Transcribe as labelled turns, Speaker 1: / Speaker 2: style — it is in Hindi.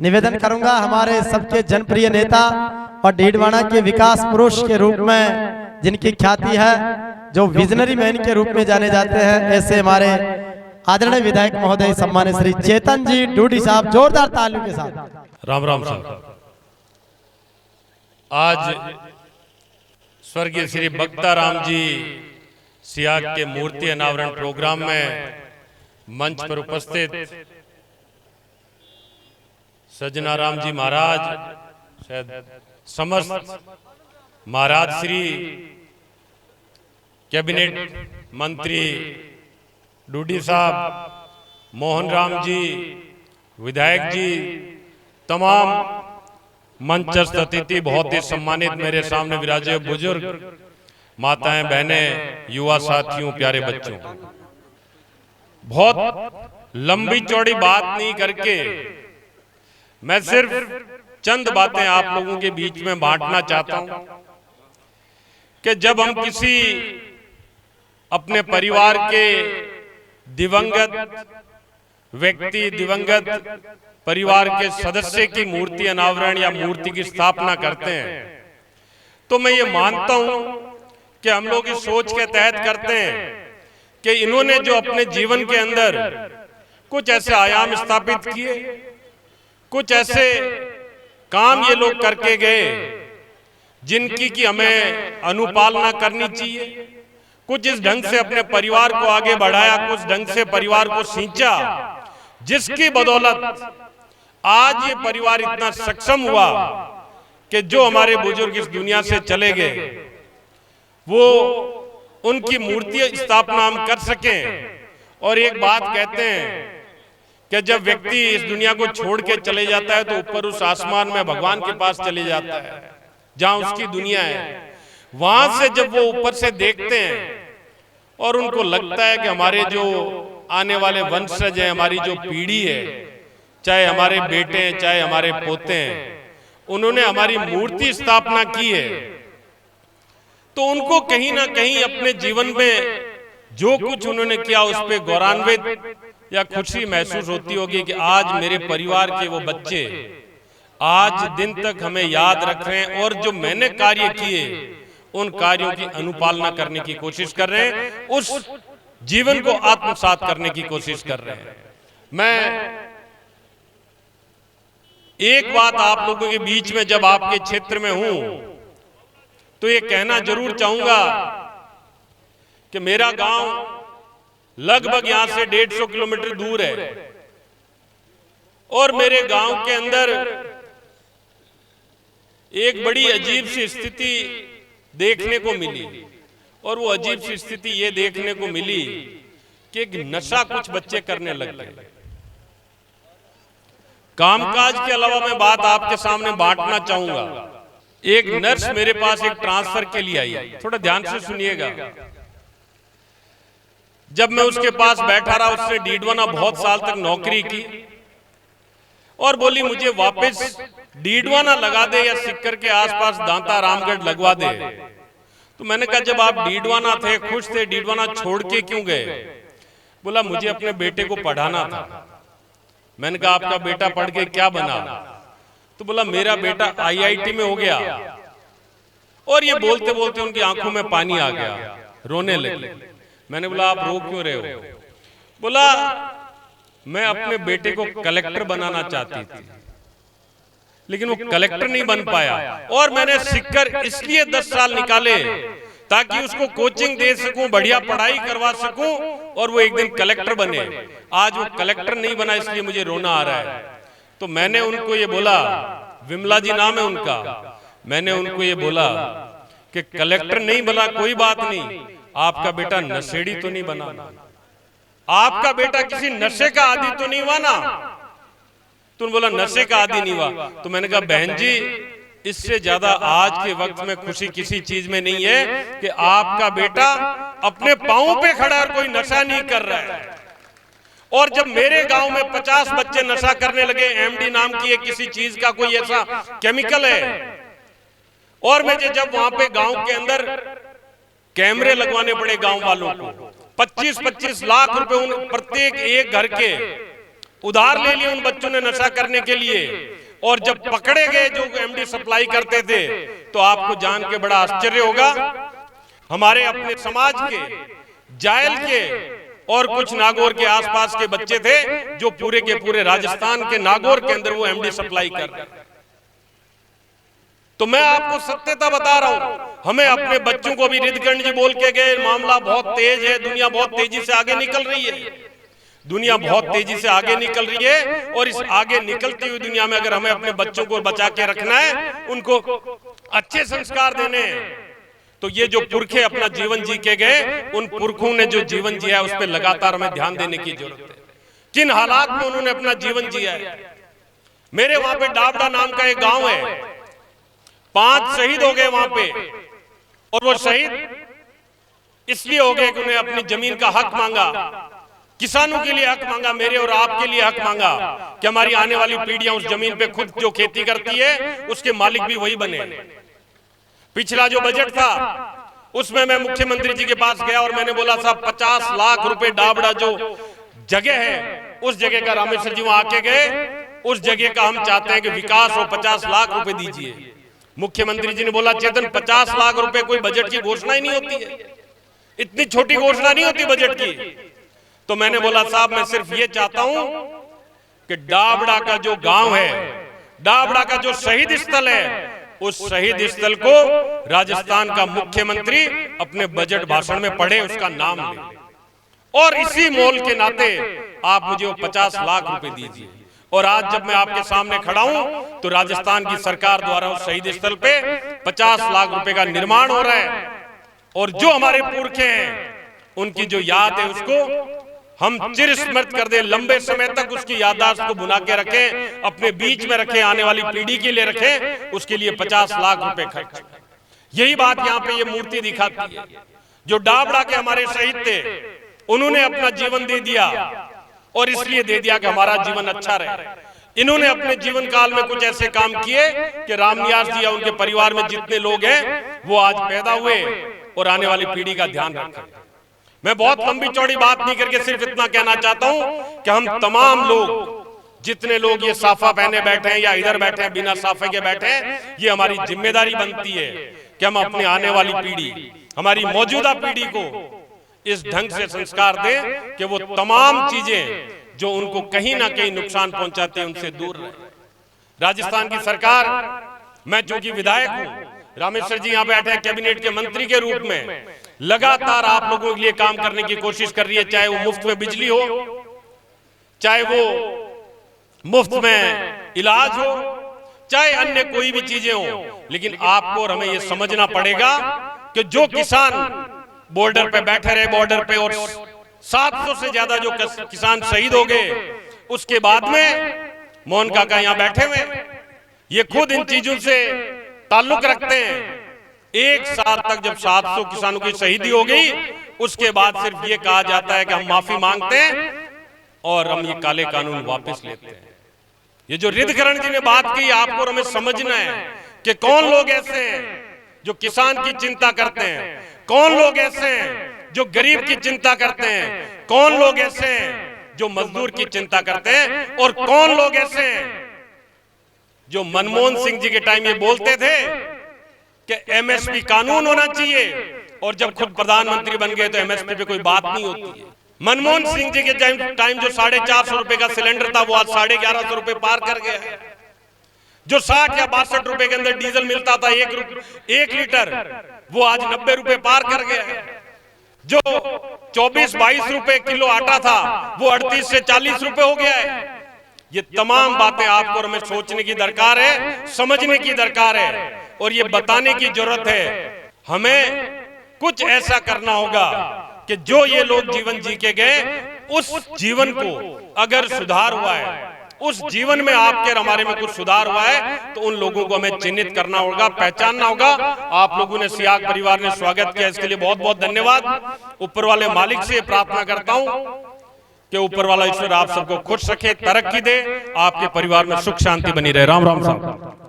Speaker 1: निवेदन करूंगा हमारे सबके जनप्रिय नेता और डीडवाना के विकास पुरुष के रूप में जिनकी ख्याति है, जो विजनरी मैन के रूप में जाने जाते हैं, ऐसे हमारे आदरणीय विधायक महोदय सम्मानित श्री चेतन जी डूडी साहब, जोरदार तालियों के साथ।
Speaker 2: राम राम साहब। आज स्वर्गीय श्री बक्ता राम जी सियाग के मूर्ति अनावरण प्रोग्राम में मंच पर उपस्थित सजना राम जी महाराज, शायद समस्त महाराज श्री कैबिनेट मंत्री डूडी साहब, मोहन राम जी, विधायक जी, तमाम मंचस्थ अतिथि, बहुत ही सम्मानित मेरे सामने विराजे बुजुर्ग, माताएं, बहनें, युवा साथियों, प्यारे बच्चों, बहुत लंबी चौड़ी बात नहीं करके मैं सिर्फ चंद बातें आप लोगों के बीच में बांटना चाहता हूं कि जब हम किसी अपने परिवार के दिवंगत व्यक्ति, दिवंगत परिवार के सदस्य की मूर्ति अनावरण या मूर्ति की स्थापना करते हैं, तो मैं ये मानता हूं कि हम लोग इस सोच के तहत करते हैं कि इन्होंने जो अपने जीवन के अंदर कुछ ऐसे आयाम स्थापित किए, कुछ ऐसे काम ये लोग करके गए जिनकी कि हमें अनुपालना करनी चाहिए, कुछ इस ढंग से अपने परिवार को आगे बढ़ाया, कुछ ढंग से परिवार को सींचा, जिसकी बदौलत आज ये परिवार इतना सक्षम हुआ कि जो हमारे बुजुर्ग इस दुनिया से चले गए, वो उनकी मूर्ति स्थापना हम कर सकें। और एक बात कहते हैं कि जब व्यक्ति इस दुनिया को छोड़ के चले जाता है तो ऊपर उस आसमान में भगवान के पास चले जाता है, जहां उसकी दुनिया है। वहां से जब वो ऊपर से देखते हैं और उनको लगता है कि हमारे जो आने वाले वंशज हैं, हमारी जो पीढ़ी है, चाहे हमारे बेटे हैं, चाहे हमारे पोते हैं, उन्होंने हमारी मूर्ति स्थापना की है, तो उनको कहीं ना कहीं अपने जीवन में जो कुछ उन्होंने किया उस पर गौरवान्वित या खुशी महसूस होती होगी कि आज मेरे परिवार के वो बच्चे आज दिन तक हमें याद रख रहे हैं और जो मैंने कार्य किए उन कार्यों की अनुपालना करने की कोशिश कर रहे हैं, उस जीवन को आत्मसात करने की कोशिश कर रहे हैं। मैं एक बात आप लोगों के बीच में जब आपके क्षेत्र में हूं तो ये कहना जरूर चाहूंगा कि मेरा गांव लगभग यहां से 150 किलोमीटर दूर है और मेरे गांव के अंदर एक बड़ी अजीब सी स्थिति देखने को मिली। और वो अजीब सी स्थिति ये देखने को मिली कि एक नशा कुछ बच्चे करने लग गए। कामकाज के अलावा मैं बात आपके सामने बांटना चाहूंगा। एक नर्स मेरे पास एक ट्रांसफर के लिए आई, थोड़ा ध्यान से सुनिएगा। जब मैं उसके पास बैठा रहा, उसने डीडवाना बहुत साल तक नौकरी की और बोली मुझे वापस डीडवाना लगा दे या सिक्कर के आसपास दांता रामगढ़ लगवा दे। तो मैंने कहा जब आप डीडवाना थे, खुश थे, डीडवाना छोड़ के क्यों गए? बोला मुझे अपने बेटे को पढ़ाना था। मैंने कहा आपका बेटा पढ़ के क्या बना? तो बोला मेरा बेटा IIT में हो गया। और ये बोलते बोलते उनकी आंखों में पानी आ गया, रोने लगे। मैंने बोला आप रो क्यों रहे हो? बोला मैं अपने बेटे को कलेक्टर बनाना चाहती थी, लेकिन वो कलेक्टर नहीं बन पाया और मैंने सिक्कर इसलिए 10 साल निकाले ताकि उसको कोचिंग दे सकूं, बढ़िया पढ़ाई करवा सकूं और वो एक दिन कलेक्टर बने। आज वो कलेक्टर नहीं बना, इसलिए मुझे रोना आ रहा है। तो मैंने उनको ये बोला, विमला जी नाम है उनका, मैंने उनको ये बोला कि कलेक्टर नहीं बना कोई बात नहीं, आपका बेटा नशेड़ी तो नहीं बना, आपका बेटा किसी नशे का आदी तो नहीं हुआ ना? तुम बोला नशे का आदी नहीं हुआ। तो मैंने कहा बहन जी इससे ज्यादा आज के वक्त में खुशी किसी चीज में नहीं है कि आपका बेटा अपने पांवों पे खड़ा और कोई नशा नहीं कर रहा है। और जब मेरे गांव में 50 बच्चे नशा करने लगे, MD नाम की किसी चीज का कोई ऐसा केमिकल है, और मुझे जब वहां पे गांव के अंदर कैमरे लगवाने पड़े गांव वालों को, 25-25 लाख रुपए उन प्रत्येक एक घर के, उधार ले लिए उन बच्चों ने नशा करने के लिए, और जब पकड़े गए जो एमडी सप्लाई करते थे, तो आपको जान के बड़ा आश्चर्य होगा, हमारे अपने समाज के, जायल के और कुछ नागौर के आसपास के बच्चे थे जो पूरे के पूरे राजस्थान के नागौर के अंदर वो एमडी सप्लाई कर रहे। तो मैं आपको सत्यता बता रहा हूं, हमें अपने बच्चों को भी रिद्धकर्ण जी बोल के गए, मामला बहुत तेज है, दुनिया बहुत तेजी से आगे निकल रही है, दुनिया बहुत तेजी से आगे निकल रही है, और इस आगे निकलती हुई दुनिया में अगर हमें अपने बच्चों को बचा के रखना है, उनको अच्छे संस्कार देने हैं, तो ये जो पुरखे अपना जीवन जी के गए, उन पुरखों ने जो जीवन जिया है उस पर लगातार हमें ध्यान देने की जरूरत है। किन हालात में उन्होंने अपना जीवन जिया है। मेरे वहां पे डाबड़ा नाम का एक गांव है, 5 शहीद हो गए वहां पे, और वो शहीद इसलिए हो गए कि उन्हें अपनी जमीन का हक मांगा, किसानों के लिए हक मांगा, मेरे और आपके लिए हक मांगा कि हमारी आने वाली पीढ़ियां उस जमीन पे खुद जो खेती करती है उसके मालिक भी वही बने। पिछला जो बजट था उसमें मैं मुख्यमंत्री जी के पास गया और मैंने बोला साहब 50 लाख रुपए डाबड़ा जो जगह है उस जगह का, रामेश्वर जी वहां आके गए, उस जगह का हम चाहते हैं कि विकास हो, 50 लाख रुपए दीजिए। मुख्यमंत्री जी ने बोला चेतन 50 लाख रुपए कोई बजट की घोषणा ही नहीं होती है, इतनी छोटी घोषणा नहीं होती बजट की। तो मैंने बोला साहब मैं सिर्फ ये चाहता हूं कि डाबड़ा का जो गांव है, डाबड़ा का जो शहीद स्थल है, उस शहीद स्थल को राजस्थान का मुख्यमंत्री अपने बजट भाषण में पढ़े, उसका नाम ले, और इसी मोल के नाते आप मुझे वो 50 लाख रुपए दीजिए। और आज जब मैं आपके सामने खड़ा हूं तो राजस्थान की सरकार द्वारा उस शहीद स्थल पे 50 लाख रुपए का निर्माण हो रहा है, और जो हमारे पुरखे हैं उनकी जो याद है उसको हम चिरस्मृत कर दे, लंबे समय तक उसकी याददाश्त को बुना के रखें, अपने बीच में रखें, आने वाली पीढ़ी के लिए रखें, उसके लिए 50 लाख रुपए खर्च। यही बात यहाँ पे ये मूर्ति दिखाती है। जो डाबड़ा के हमारे शहीद थे उन्होंने अपना जीवन दे दिया, और इसलिए दे दिया कि हमारा जीवन अच्छा रहे। इन्होंने अपने जीवन काल में कुछ ऐसे काम किए कि रामनिवास जी या उनके परिवार में जितने लोग हैं वो आज पैदा हुए और आने वाली पीढ़ी का ध्यान रखें। मैं बहुत लंबी चौड़ी बात नहीं करके सिर्फ इतना कहना चाहता हूं कि हम तमाम लोग, जितने लोग ये साफा पहने बैठे हैं या इधर बैठे हैं बिना साफे के बैठे हैं, ये हमारी जिम्मेदारी बनती है कि हम अपने आने वाली पीढ़ी, हमारी मौजूदा पीढ़ी को इस ढंग से संस्कार दें कि वो तमाम चीजें जो उनको कहीं ना कहीं नुकसान पहुंचाते हैं उनसे दूर रहे। राजस्थान की सरकार, मैं चूंकि विधायक हूं, रामेश्वर जी यहाँ बैठे हैं कैबिनेट के मंत्री के रूप में, लगातार आप लोगों के लिए काम करने की कोशिश कर रही है, चाहे वो मुफ्त में बिजली हो, चाहे वो मुफ्त में इलाज हो, चाहे अन्य कोई भी चीजें हो। लेकिन आपको और हमें ये समझना पड़ेगा कि जो किसान बॉर्डर पे बैठे रहे, बॉर्डर पे, और 700 से ज्यादा जो किसान शहीद हो गए, उसके बाद में मोहन काका यहाँ बैठे हुए, ये खुद इन चीजों से ताल्लुक रखते हैं। 1 साल तक जब 700 किसानों की शहीदी हो गई, उसके बाद सिर्फ ये कहा जाता है कि हम माफी मांगते हैं और हम ये काले कानून वापस लेते हैं। ये जो रिद्धकर्ण जी ने बात की, आपको हमें समझना है कि कौन लोग ऐसे हैं जो किसान की चिंता करते हैं, कौन लोग ऐसे हैं जो गरीब की चिंता करते हैं, कौन लोग ऐसे हैं जो मजदूर की चिंता करते हैं, और कौन लोग ऐसे हैं जो मनमोहन सिंह जी के टाइम ये बोलते थे कि एमएसपी कानून होना चाहिए, और जब खुद प्रधानमंत्री बन गए तो एमएसपी पे कोई बात नहीं होती है। मनमोहन सिंह जी के टाइम जो 450 रुपए का सिलेंडर था वो आज 1150 रुपए पार कर गया है। जो 60 या 62 रुपए के अंदर डीजल मिलता था 1 लीटर, वो आज 90 रुपए पार कर गया है। जो 24-22 रुपए किलो आटा था वो 38 से 40 रुपए हो गया है। ये तमाम बातें आपको और हमें सोचने की दरकार है, समझने की दरकार है, और ये बताने की जरूरत है। हमें कुछ ऐसा करना होगा कि जो ये लोग जीवन जी के गए, उस जीवन को अगर सुधार हुआ है, उस जीवन में आपके और हमारे में कुछ सुधार हुआ है, तो उन लोगों को हमें चिन्हित करना होगा, पहचानना होगा। आप लोगों ने, सियाग परिवार ने स्वागत किया, इसके लिए बहुत बहुत धन्यवाद। ऊपर वाले मालिक से प्रार्थना करता हूं कि ऊपर वाला ईश्वर आप सबको खुश रखे, तरक्की दे, आपके परिवार में सुख शांति बनी रहे। राम राम साहब।